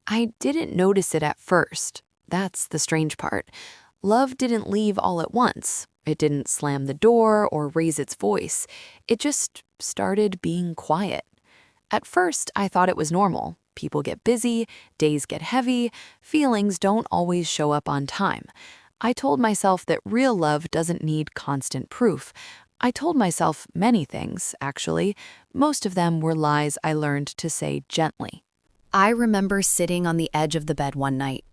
I didn't notice it at first. That's the strange part. Love didn't leave all at once. It didn't slam the door or raise its voice. It just started being quiet. At first, I thought it was normal. People get busy, days get heavy, feelings don't always show up on time. I told myself that real love doesn't need constant proof. I told myself many things, actually. Most of them were lies I learned to say gently. I remember sitting on the edge of the bed one night,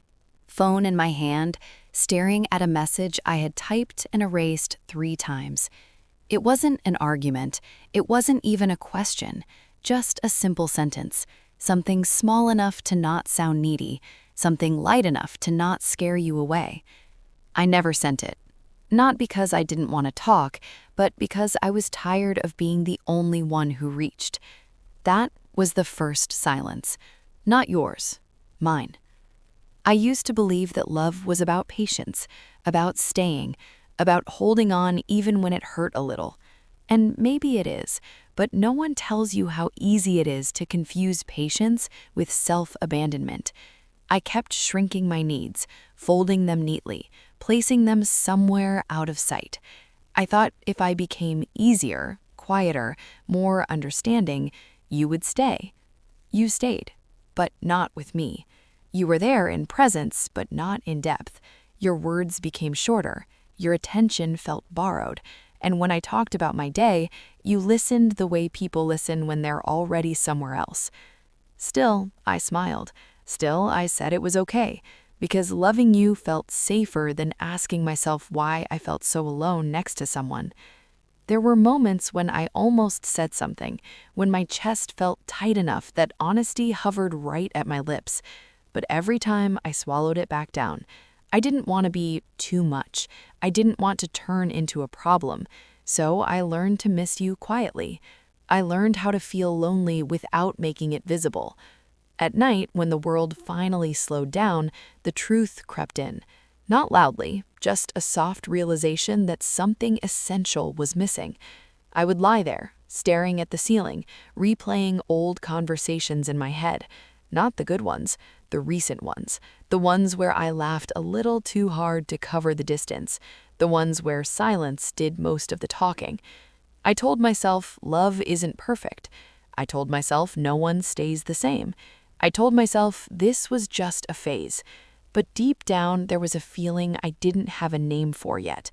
phone in my hand, staring at a message I had typed and erased 3 times. It wasn't an argument. It wasn't even a question. Just a simple sentence. Something small enough to not sound needy. Something light enough to not scare you away. I never sent it. Not because I didn't want to talk, but because I was tired of being the only one who reached. That was the first silence. Not yours. Mine. I used to believe that love was about patience, about staying, about holding on even when it hurt a little. And maybe it is, but no one tells you how easy it is to confuse patience with self-abandonment. I kept shrinking my needs, folding them neatly, placing them somewhere out of sight. I thought if I became easier, quieter, more understanding, you would stay. You stayed, but not with me. You were there in presence, but not in depth. Your words became shorter. Your attention felt borrowed. And when I talked about my day, you listened the way people listen when they're already somewhere else. Still, I smiled. Still, I said it was okay, because loving you felt safer than asking myself why I felt so alone next to someone. There were moments when I almost said something, when my chest felt tight enough that honesty hovered right at my lips. But every time I swallowed it back down. I didn't want to be too much. I didn't want to turn into a problem. So I learned to miss you quietly. I learned how to feel lonely without making it visible. At night, when the world finally slowed down, the truth crept in. Not loudly, just a soft realization that something essential was missing. I would lie there, staring at the ceiling, replaying old conversations in my head. Not the good ones, the recent ones. The ones where I laughed a little too hard to cover the distance. The ones where silence did most of the talking. I told myself love isn't perfect. I told myself no one stays the same. I told myself this was just a phase. But deep down, there was a feeling I didn't have a name for yet.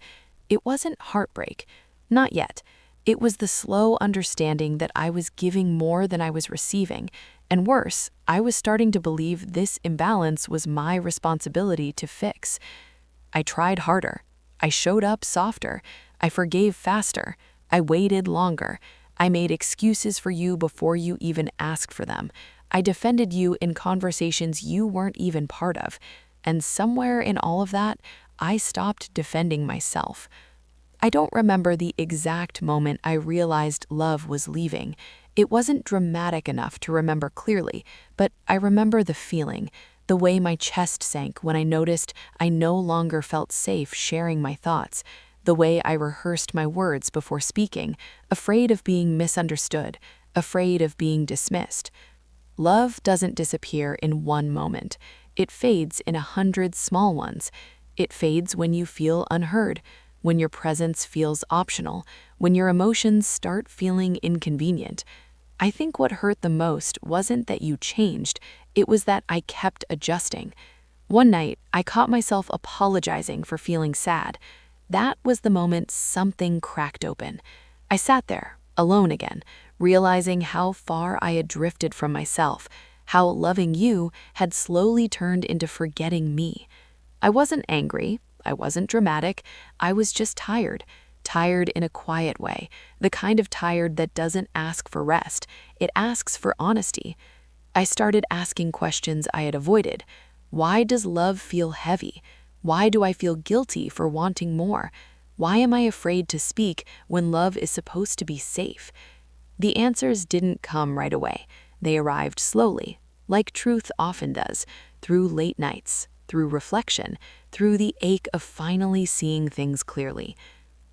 It wasn't heartbreak. Not yet. It was the slow understanding that I was giving more than I was receiving. And worse, I was starting to believe this imbalance was my responsibility to fix. I tried harder. I showed up softer. I forgave faster. I waited longer. I made excuses for you before you even asked for them. I defended you in conversations you weren't even part of. And somewhere in all of that, I stopped defending myself. I don't remember the exact moment I realized love was leaving. It wasn't dramatic enough to remember clearly, but I remember the feeling, the way my chest sank when I noticed I no longer felt safe sharing my thoughts, the way I rehearsed my words before speaking, afraid of being misunderstood, afraid of being dismissed. Love doesn't disappear in one moment. It fades in 100 small ones. It fades when you feel unheard, when your presence feels optional, when your emotions start feeling inconvenient. I think what hurt the most wasn't that you changed, it was that I kept adjusting. One night, I caught myself apologizing for feeling sad. That was the moment something cracked open. I sat there, alone again, realizing how far I had drifted from myself, how loving you had slowly turned into forgetting me. I wasn't angry, I wasn't dramatic, I was just tired. Tired in a quiet way, the kind of tired that doesn't ask for rest, it asks for honesty. I started asking questions I had avoided. Why does love feel heavy? Why do I feel guilty for wanting more? Why am I afraid to speak when love is supposed to be safe? The answers didn't come right away. They arrived slowly, like truth often does, through late nights, through reflection, through the ache of finally seeing things clearly.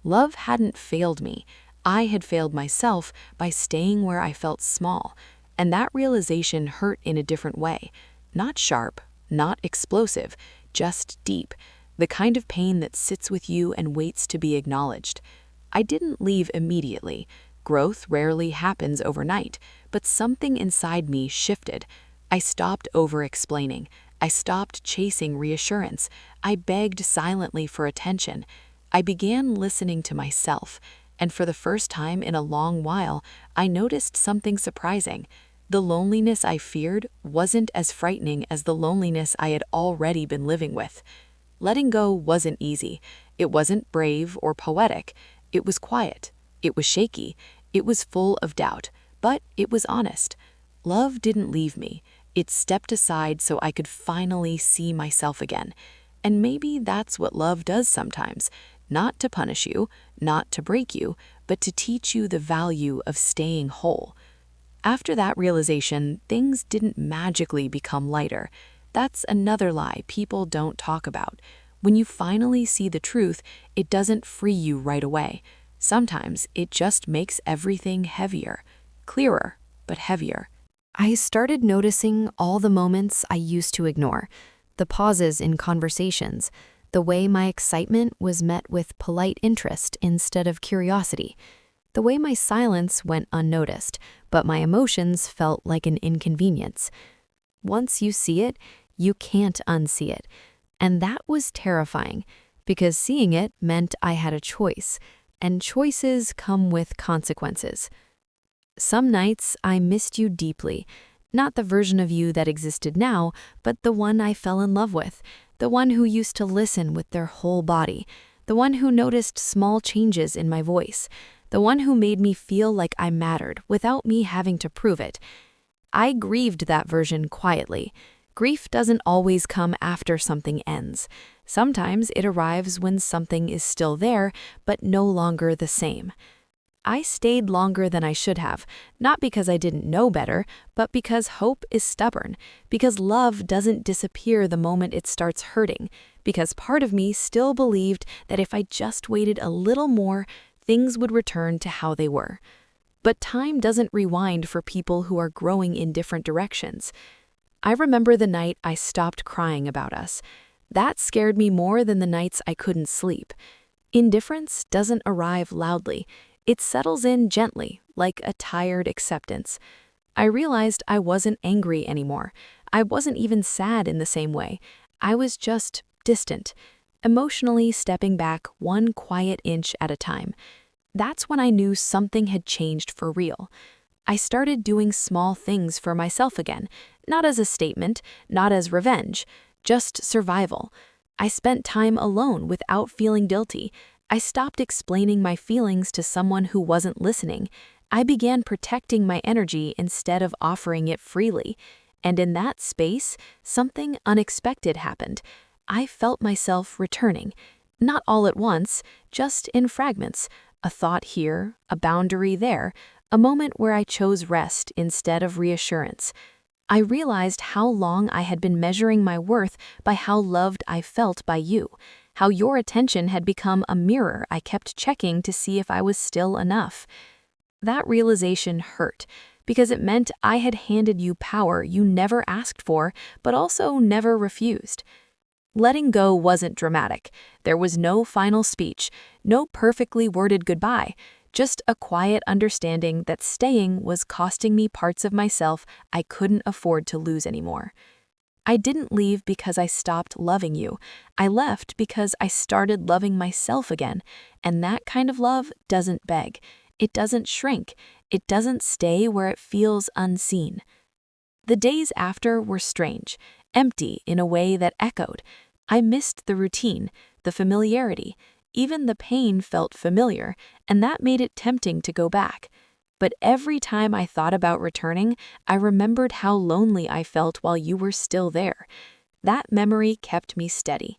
Love hadn't failed me. I had failed myself by staying where I felt small, and that realization hurt in a different way. Not sharp, not explosive, just deep, the kind of pain that sits with you and waits to be acknowledged. I didn't leave immediately. Growth rarely happens overnight, but something inside me shifted. I stopped over-explaining. I stopped chasing reassurance. I begged silently for attention. I began listening to myself, and for the first time in a long while, I noticed something surprising. The loneliness I feared wasn't as frightening as the loneliness I had already been living with. Letting go wasn't easy. It wasn't brave or poetic. It was quiet. It was shaky. It was full of doubt, but it was honest. Love didn't leave me. It stepped aside so I could finally see myself again. And maybe that's what love does sometimes. Not to punish you, not to break you, but to teach you the value of staying whole. After that realization, things didn't magically become lighter. That's another lie people don't talk about. When you finally see the truth, it doesn't free you right away. Sometimes it just makes everything heavier. Clearer, but heavier. I started noticing all the moments I used to ignore, the pauses in conversations, the way my excitement was met with polite interest instead of curiosity, the way my silence went unnoticed, but my emotions felt like an inconvenience. Once you see it, you can't unsee it. And that was terrifying, because seeing it meant I had a choice, and choices come with consequences. Some nights I missed you deeply, not the version of you that existed now, but the one I fell in love with, the one who used to listen with their whole body, the one who noticed small changes in my voice, the one who made me feel like I mattered without me having to prove it. I grieved that version quietly. Grief doesn't always come after something ends. Sometimes it arrives when something is still there, but no longer the same. I stayed longer than I should have, not because I didn't know better, but because hope is stubborn, because love doesn't disappear the moment it starts hurting, because part of me still believed that if I just waited a little more, things would return to how they were. But time doesn't rewind for people who are growing in different directions. I remember the night I stopped crying about us. That scared me more than the nights I couldn't sleep. Indifference doesn't arrive loudly. It settles in gently, like a tired acceptance. I realized I wasn't angry anymore. I wasn't even sad in the same way. I was just distant, emotionally stepping back one quiet inch at a time. That's when I knew something had changed for real. I started doing small things for myself again, not as a statement, not as revenge, just survival. I spent time alone without feeling guilty. I stopped explaining my feelings to someone who wasn't listening. I began protecting my energy instead of offering it freely. And in that space, something unexpected happened. I felt myself returning. Not all at once, just in fragments. A thought here, a boundary there, a moment where I chose rest instead of reassurance. I realized how long I had been measuring my worth by how loved I felt by you, how your attention had become a mirror I kept checking to see if I was still enough. That realization hurt, because it meant I had handed you power you never asked for, but also never refused. Letting go wasn't dramatic. There was no final speech, no perfectly worded goodbye, just a quiet understanding that staying was costing me parts of myself I couldn't afford to lose anymore. I didn't leave because I stopped loving you. I left because I started loving myself again, and that kind of love doesn't beg. It doesn't shrink. It doesn't stay where it feels unseen. The days after were strange, empty in a way that echoed. I missed the routine, the familiarity. Even the pain felt familiar, and that made it tempting to go back. But every time I thought about returning, I remembered how lonely I felt while you were still there. That memory kept me steady.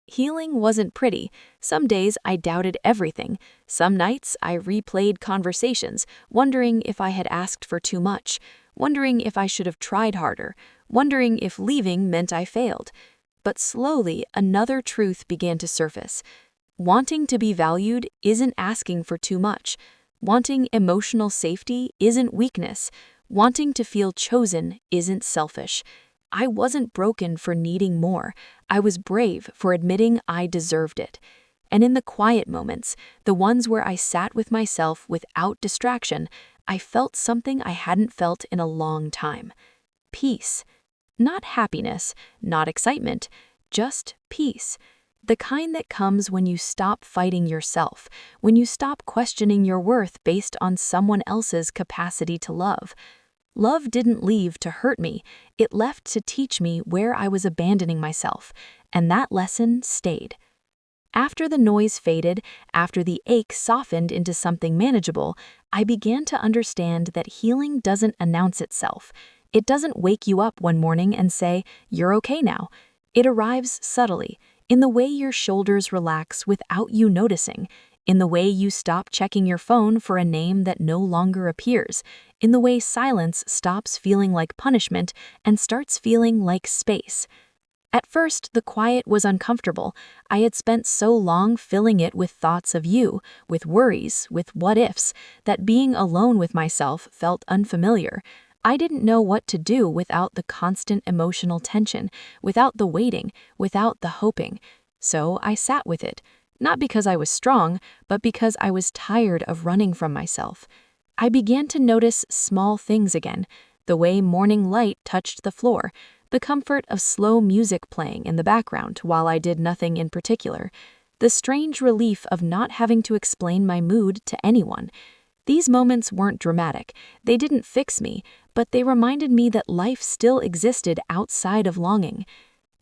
Healing wasn't pretty. Some days I doubted everything. Some nights I replayed conversations, wondering if I had asked for too much, wondering if I should have tried harder, wondering if leaving meant I failed. But slowly, another truth began to surface. Wanting to be valued isn't asking for too much. Wanting emotional safety isn't weakness. Wanting to feel chosen isn't selfish. I wasn't broken for needing more. I was brave for admitting I deserved it. And in the quiet moments, the ones where I sat with myself without distraction, I felt something I hadn't felt in a long time. Peace. Not happiness, not excitement, just peace. The kind that comes when you stop fighting yourself, when you stop questioning your worth based on someone else's capacity to love. Love didn't leave to hurt me, it left to teach me where I was abandoning myself, and that lesson stayed. After the noise faded, after the ache softened into something manageable, I began to understand that healing doesn't announce itself. It doesn't wake you up one morning and say, "You're okay now." It arrives subtly, in the way your shoulders relax without you noticing, in the way you stop checking your phone for a name that no longer appears, in the way silence stops feeling like punishment and starts feeling like space. At first, the quiet was uncomfortable. I had spent so long filling it with thoughts of you, with worries, with what-ifs, that being alone with myself felt unfamiliar. I didn't know what to do without the constant emotional tension, without the waiting, without the hoping. So I sat with it, not because I was strong, but because I was tired of running from myself. I began to notice small things again, the way morning light touched the floor, the comfort of slow music playing in the background while I did nothing in particular, the strange relief of not having to explain my mood to anyone. These moments weren't dramatic, they didn't fix me, but they reminded me that life still existed outside of longing.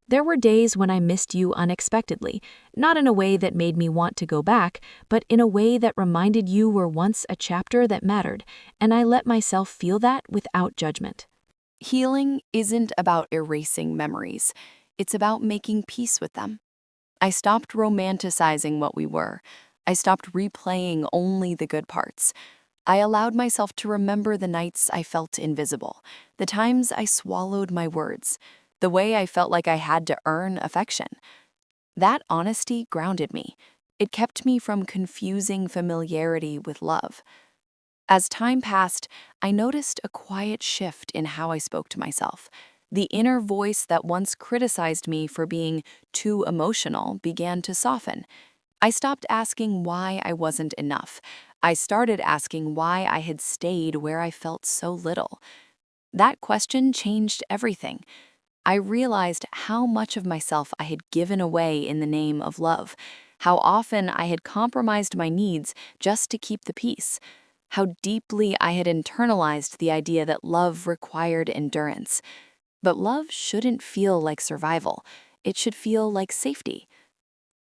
There were days when I missed you unexpectedly, not in a way that made me want to go back, but in a way that reminded you were once a chapter that mattered, and I let myself feel that without judgment. Healing isn't about erasing memories, it's about making peace with them. I stopped romanticizing what we were. I stopped replaying only the good parts. I allowed myself to remember the nights I felt invisible, the times I swallowed my words, the way I felt like I had to earn affection. That honesty grounded me. It kept me from confusing familiarity with love. As time passed, I noticed a quiet shift in how I spoke to myself. The inner voice that once criticized me for being too emotional began to soften. I stopped asking why I wasn't enough. I started asking why I had stayed where I felt so little. That question changed everything. I realized how much of myself I had given away in the name of love, how often I had compromised my needs just to keep the peace, how deeply I had internalized the idea that love required endurance. But love shouldn't feel like survival. It should feel like safety.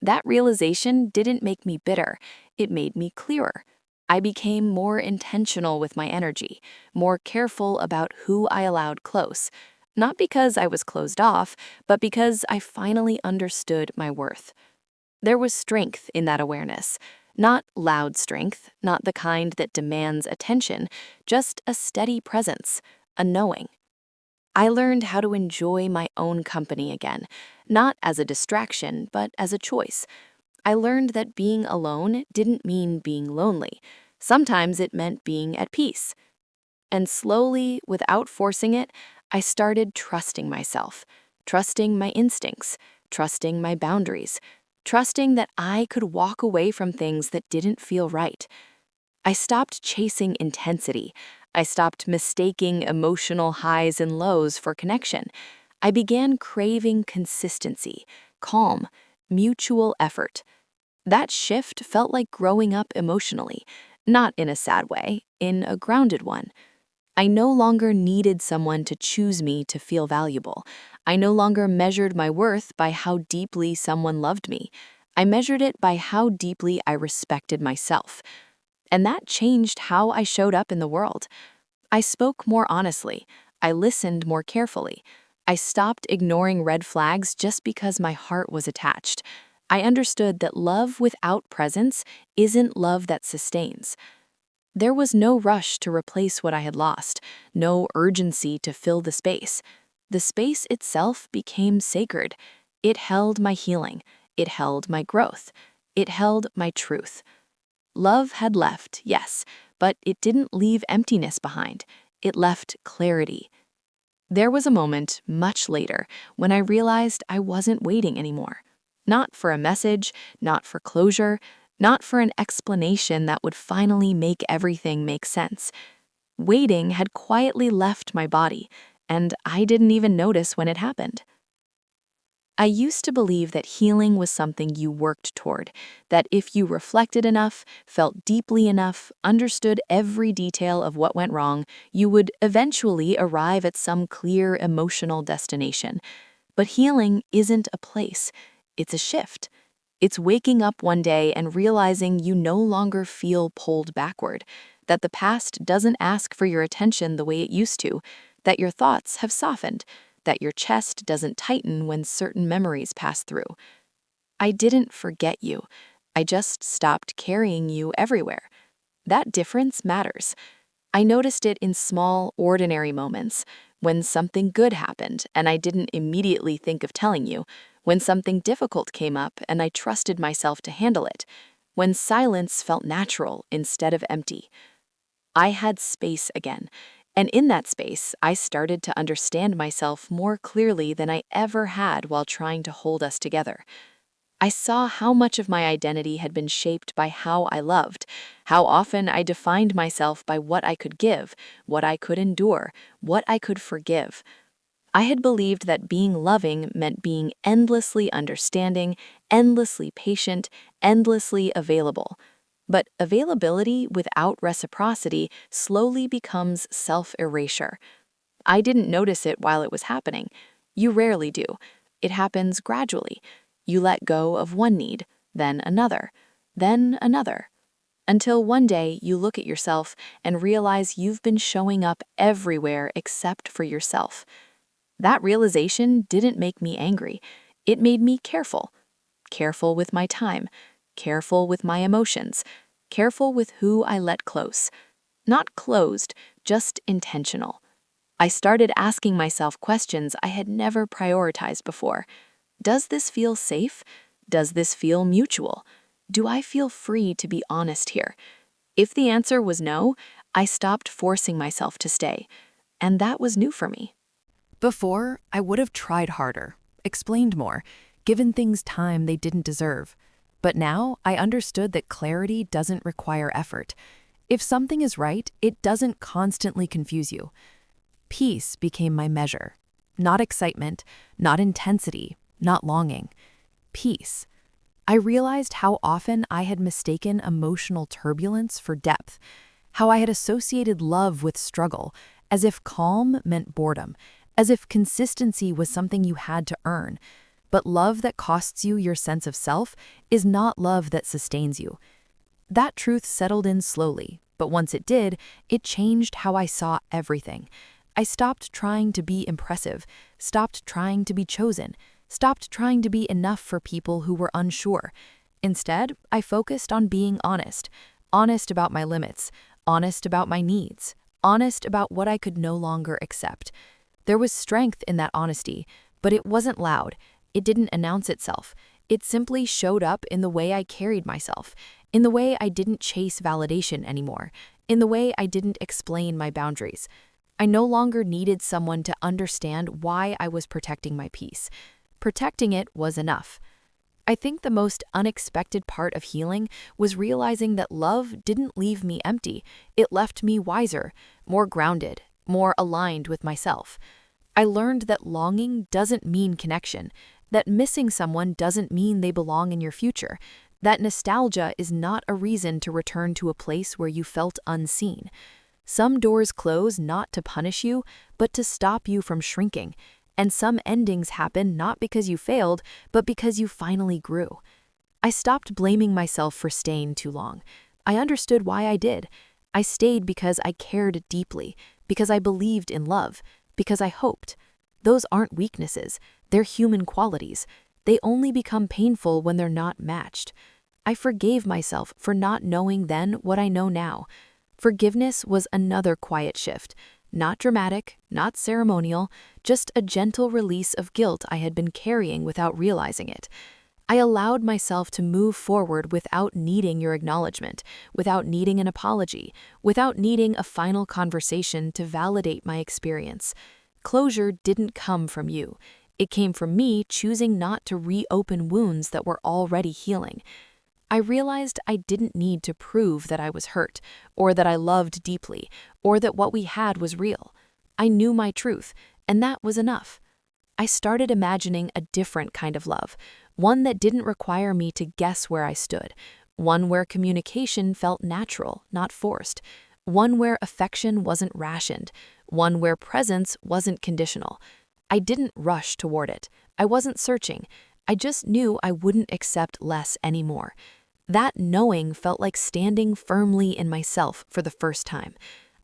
That realization didn't make me bitter, it made me clearer. I became more intentional with my energy, more careful about who I allowed close, not because I was closed off, but because I finally understood my worth. There was strength in that awareness, not loud strength, not the kind that demands attention, just a steady presence, a knowing. I learned how to enjoy my own company again, not as a distraction, but as a choice. I learned that being alone didn't mean being lonely. Sometimes it meant being at peace. And slowly, without forcing it, I started trusting myself, trusting my instincts, trusting my boundaries, trusting that I could walk away from things that didn't feel right. I stopped chasing intensity. I stopped mistaking emotional highs and lows for connection. I began craving consistency, calm, mutual effort. That shift felt like growing up emotionally, not in a sad way, in a grounded one. I no longer needed someone to choose me to feel valuable. I no longer measured my worth by how deeply someone loved me. I measured it by how deeply I respected myself. And that changed how I showed up in the world. I spoke more honestly. I listened more carefully. I stopped ignoring red flags just because my heart was attached. I understood that love without presence isn't love that sustains. There was no rush to replace what I had lost, no urgency to fill the space. The space itself became sacred. It held my healing. It held my growth. It held my truth. Love had left, yes, but it didn't leave emptiness behind. It left clarity. There was a moment much later when I realized I wasn't waiting anymore. Not for a message, not for closure, not for an explanation that would finally make everything make sense. Waiting had quietly left my body, and I didn't even notice when it happened. I used to believe that healing was something you worked toward, that if you reflected enough, felt deeply enough, understood every detail of what went wrong, you would eventually arrive at some clear emotional destination. But healing isn't a place, it's a shift. It's waking up one day and realizing you no longer feel pulled backward, that the past doesn't ask for your attention the way it used to, that your thoughts have softened, that your chest doesn't tighten when certain memories pass through. I didn't forget you. I just stopped carrying you everywhere. That difference matters. I noticed it in small, ordinary moments, when something good happened and I didn't immediately think of telling you, when something difficult came up and I trusted myself to handle it, when silence felt natural instead of empty. I had space again, and in that space, I started to understand myself more clearly than I ever had while trying to hold us together. I saw how much of my identity had been shaped by how I loved, how often I defined myself by what I could give, what I could endure, what I could forgive. I had believed that being loving meant being endlessly understanding, endlessly patient, endlessly available. But availability without reciprocity slowly becomes self-erasure. I didn't notice it while it was happening. You rarely do. It happens gradually. You let go of one need, then another, until one day you look at yourself and realize you've been showing up everywhere except for yourself. That realization didn't make me angry. It made me careful. Careful with my time, careful with my emotions, careful with who I let close. Not closed, just intentional. I started asking myself questions I had never prioritized before. Does this feel safe? Does this feel mutual? Do I feel free to be honest here? If the answer was no, I stopped forcing myself to stay. And that was new for me. Before, I would have tried harder, explained more, given things time they didn't deserve. But now I understood that clarity doesn't require effort. If something is right, it doesn't constantly confuse you. Peace became my measure. Not excitement, not intensity, not longing. Peace. I realized how often I had mistaken emotional turbulence for depth, how I had associated love with struggle, as if calm meant boredom, as if consistency was something you had to earn. But love that costs you your sense of self is not love that sustains you. That truth settled in slowly, but once it did, it changed how I saw everything. I stopped trying to be impressive, stopped trying to be chosen, stopped trying to be enough for people who were unsure. Instead, I focused on being honest, honest about my limits, honest about my needs, honest about what I could no longer accept. There was strength in that honesty, but it wasn't loud. It didn't announce itself. It simply showed up in the way I carried myself, in the way I didn't chase validation anymore, in the way I didn't explain my boundaries. I no longer needed someone to understand why I was protecting my peace. Protecting it was enough. I think the most unexpected part of healing was realizing that love didn't leave me empty. It left me wiser, more grounded, more aligned with myself. I learned that longing doesn't mean connection, that missing someone doesn't mean they belong in your future, that nostalgia is not a reason to return to a place where you felt unseen. Some doors close not to punish you, but to stop you from shrinking. And some endings happen not because you failed, but because you finally grew. I stopped blaming myself for staying too long. I understood why I did. I stayed because I cared deeply, because I believed in love, because I hoped. Those aren't weaknesses, they're human qualities. They only become painful when they're not matched. I forgave myself for not knowing then what I know now. Forgiveness was another quiet shift. Not dramatic, not ceremonial, just a gentle release of guilt I had been carrying without realizing it. I allowed myself to move forward without needing your acknowledgement, without needing an apology, without needing a final conversation to validate my experience. Closure didn't come from you. It came from me choosing not to reopen wounds that were already healing. I realized I didn't need to prove that I was hurt, or that I loved deeply, or that what we had was real. I knew my truth, and that was enough. I started imagining a different kind of love, one that didn't require me to guess where I stood, one where communication felt natural, not forced, one where affection wasn't rationed, one where presence wasn't conditional. I didn't rush toward it. I wasn't searching. I just knew I wouldn't accept less anymore. That knowing felt like standing firmly in myself for the first time.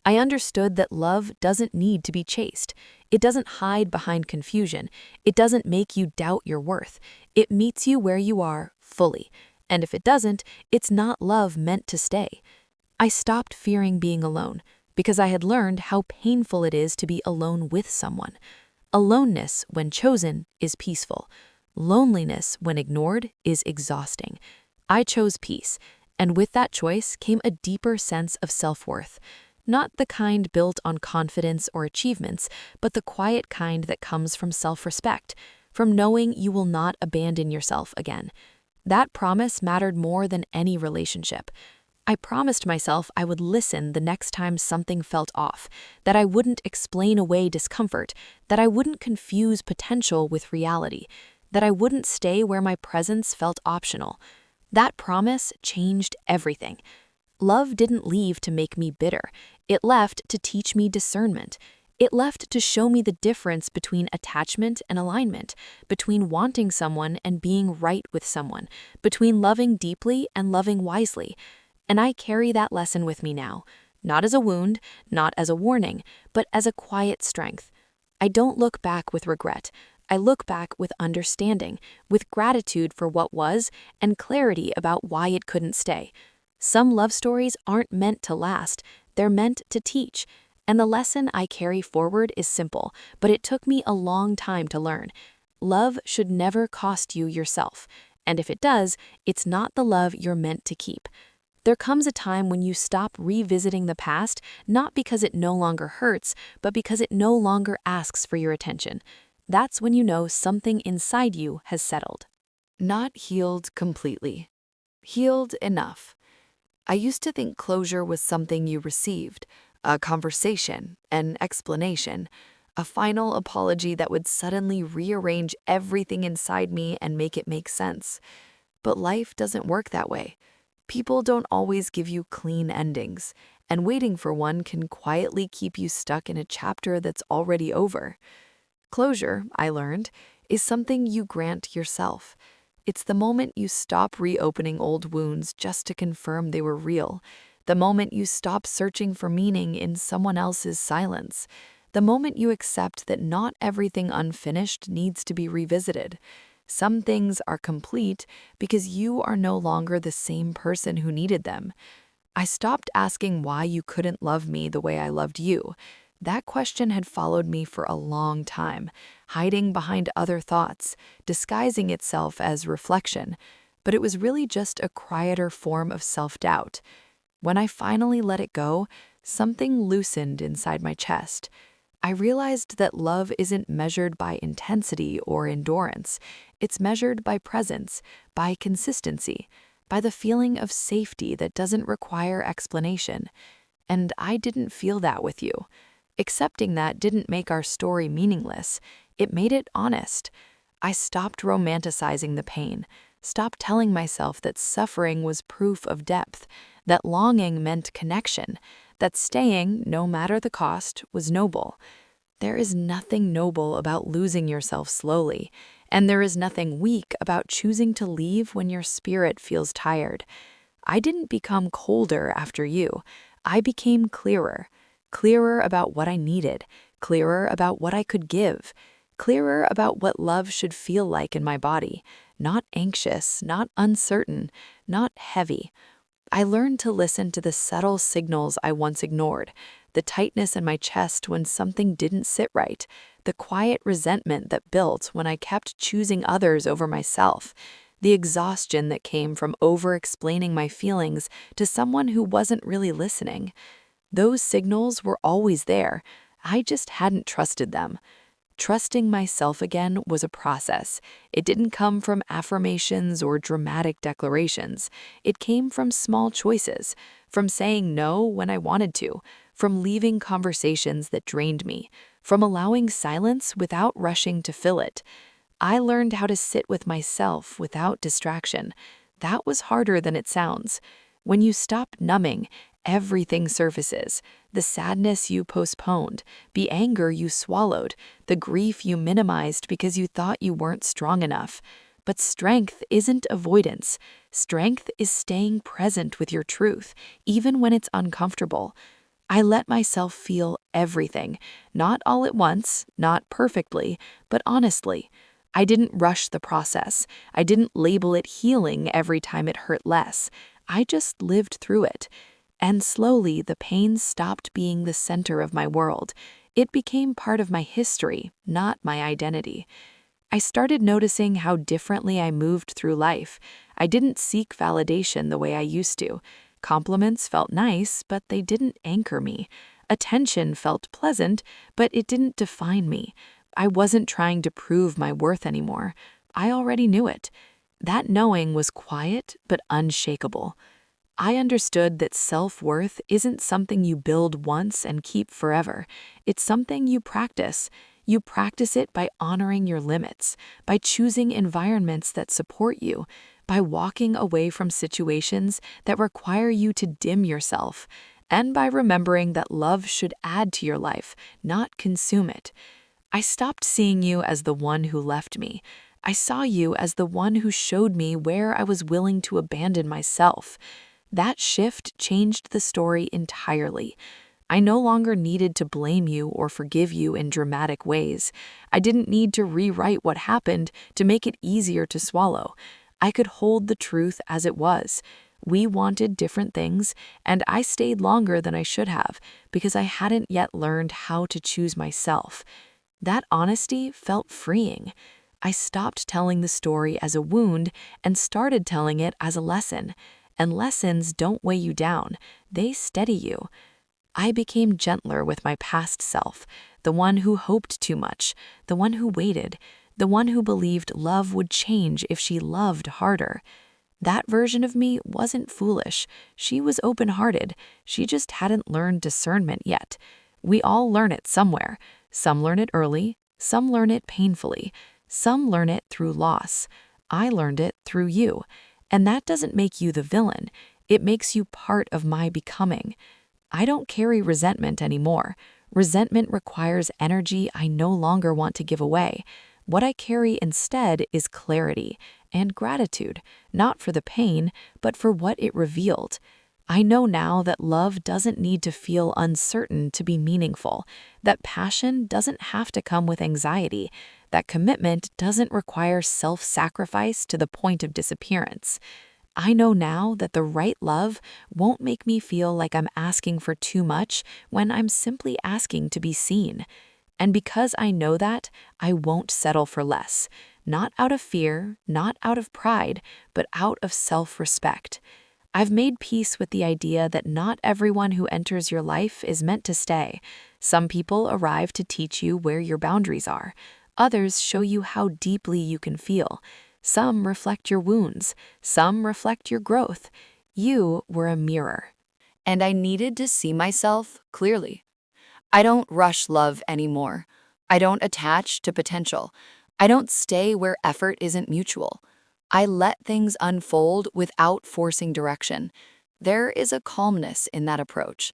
I understood that love doesn't need to be chased. It doesn't hide behind confusion. It doesn't make you doubt your worth. It meets you where you are, fully. And if it doesn't, it's not love meant to stay. I stopped fearing being alone, because I had learned how painful it is to be alone with someone. Aloneness, when chosen, is peaceful. Loneliness, when ignored, is exhausting. I chose peace, and with that choice came a deeper sense of self-worth. Not the kind built on confidence or achievements, but the quiet kind that comes from self-respect, from knowing you will not abandon yourself again. That promise mattered more than any relationship. I promised myself I would listen the next time something felt off, that I wouldn't explain away discomfort, that I wouldn't confuse potential with reality, that I wouldn't stay where my presence felt optional. That promise changed everything. Love didn't leave to make me bitter. It left to teach me discernment. It left to show me the difference between attachment and alignment, between wanting someone and being right with someone, between loving deeply and loving wisely. And I carry that lesson with me now, not as a wound, not as a warning, but as a quiet strength. I don't look back with regret. I look back with understanding, with gratitude for what was, and clarity about why it couldn't stay. Some love stories aren't meant to last, they're meant to teach. And the lesson I carry forward is simple, but it took me a long time to learn. Love should never cost you yourself. And if it does, it's not the love you're meant to keep. There comes a time when you stop revisiting the past, not because it no longer hurts, but because it no longer asks for your attention. That's when you know something inside you has settled. Not healed completely. Healed enough. I used to think closure was something you received, a conversation, an explanation, a final apology that would suddenly rearrange everything inside me and make it make sense. But life doesn't work that way. People don't always give you clean endings, and waiting for one can quietly keep you stuck in a chapter that's already over. Closure, I learned, is something you grant yourself. It's the moment you stop reopening old wounds just to confirm they were real, the moment you stop searching for meaning in someone else's silence, the moment you accept that not everything unfinished needs to be revisited. Some things are complete because you are no longer the same person who needed them. I stopped asking why you couldn't love me the way I loved you. That question had followed me for a long time, hiding behind other thoughts, disguising itself as reflection, but it was really just a quieter form of self-doubt. When I finally let it go, something loosened inside my chest. I realized that love isn't measured by intensity or endurance. It's measured by presence, by consistency, by the feeling of safety that doesn't require explanation. And I didn't feel that with you. Accepting that didn't make our story meaningless. It made it honest. I stopped romanticizing the pain, stopped telling myself that suffering was proof of depth, that longing meant connection, that staying, no matter the cost, was noble. There is nothing noble about losing yourself slowly, and there is nothing weak about choosing to leave when your spirit feels tired. I didn't become colder after you. I became clearer. Clearer about what I needed, clearer about what I could give, clearer about what love should feel like in my body, not anxious, not uncertain, not heavy. I learned to listen to the subtle signals I once ignored, the tightness in my chest when something didn't sit right, the quiet resentment that built when I kept choosing others over myself, the exhaustion that came from over-explaining my feelings to someone who wasn't really listening. Those signals were always there. I just hadn't trusted them. Trusting myself again was a process. It didn't come from affirmations or dramatic declarations. It came from small choices, from saying no when I wanted to, from leaving conversations that drained me, from allowing silence without rushing to fill it. I learned how to sit with myself without distraction. That was harder than it sounds. When you stop numbing, everything surfaces. The sadness you postponed, the anger you swallowed, the grief you minimized because you thought you weren't strong enough. But strength isn't avoidance. Strength is staying present with your truth, even when it's uncomfortable. I let myself feel everything, not all at once, not perfectly, but honestly. I didn't rush the process. I didn't label it healing every time it hurt less. I just lived through it. And slowly, the pain stopped being the center of my world. It became part of my history, not my identity. I started noticing how differently I moved through life. I didn't seek validation the way I used to. Compliments felt nice, but they didn't anchor me. Attention felt pleasant, but it didn't define me. I wasn't trying to prove my worth anymore. I already knew it. That knowing was quiet but unshakable. I understood that self-worth isn't something you build once and keep forever. It's something you practice. You practice it by honoring your limits, by choosing environments that support you, by walking away from situations that require you to dim yourself, and by remembering that love should add to your life, not consume it. I stopped seeing you as the one who left me. I saw you as the one who showed me where I was willing to abandon myself. That shift changed the story entirely. I no longer needed to blame you or forgive you in dramatic ways. I didn't need to rewrite what happened to make it easier to swallow. I could hold the truth as it was. We wanted different things, and I stayed longer than I should have because I hadn't yet learned how to choose myself. That honesty felt freeing. I stopped telling the story as a wound and started telling it as a lesson. And lessons don't weigh you down, they steady you. I became gentler with my past self, the one who hoped too much, the one who waited, the one who believed love would change if she loved harder. That version of me wasn't foolish. She was open-hearted. She just hadn't learned discernment yet. We all learn it somewhere. Some learn it early, some learn it painfully, some learn it through loss. I learned it through you. And that doesn't make you the villain. It makes you part of my becoming. I don't carry resentment anymore. Resentment requires energy I no longer want to give away. What I carry instead is clarity and gratitude, not for the pain, but for what it revealed. I know now that love doesn't need to feel uncertain to be meaningful, that passion doesn't have to come with anxiety, that commitment doesn't require self-sacrifice to the point of disappearance. I know now that the right love won't make me feel like I'm asking for too much when I'm simply asking to be seen. And because I know that, I won't settle for less. Not out of fear, not out of pride, but out of self-respect. I've made peace with the idea that not everyone who enters your life is meant to stay. Some people arrive to teach you where your boundaries are. Others show you how deeply you can feel. Some reflect your wounds. Some reflect your growth. You were a mirror. And I needed to see myself clearly. I don't rush love anymore. I don't attach to potential. I don't stay where effort isn't mutual. I let things unfold without forcing direction. There is a calmness in that approach,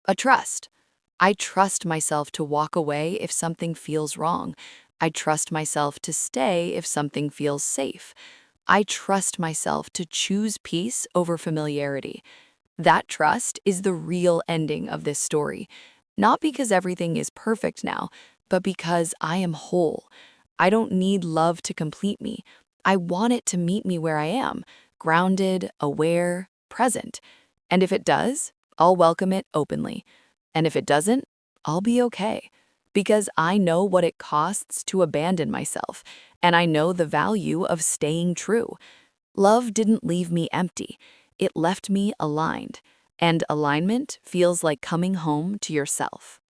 a trust. I trust myself to walk away if something feels wrong. I trust myself to stay if something feels safe. I trust myself to choose peace over familiarity. That trust is the real ending of this story. Not because everything is perfect now, but because I am whole. I don't need love to complete me. I want it to meet me where I am, grounded, aware, present. And if it does, I'll welcome it openly. And if it doesn't, I'll be okay. Because I know what it costs to abandon myself, and I know the value of staying true. Love didn't leave me empty. It left me aligned. And alignment feels like coming home to yourself.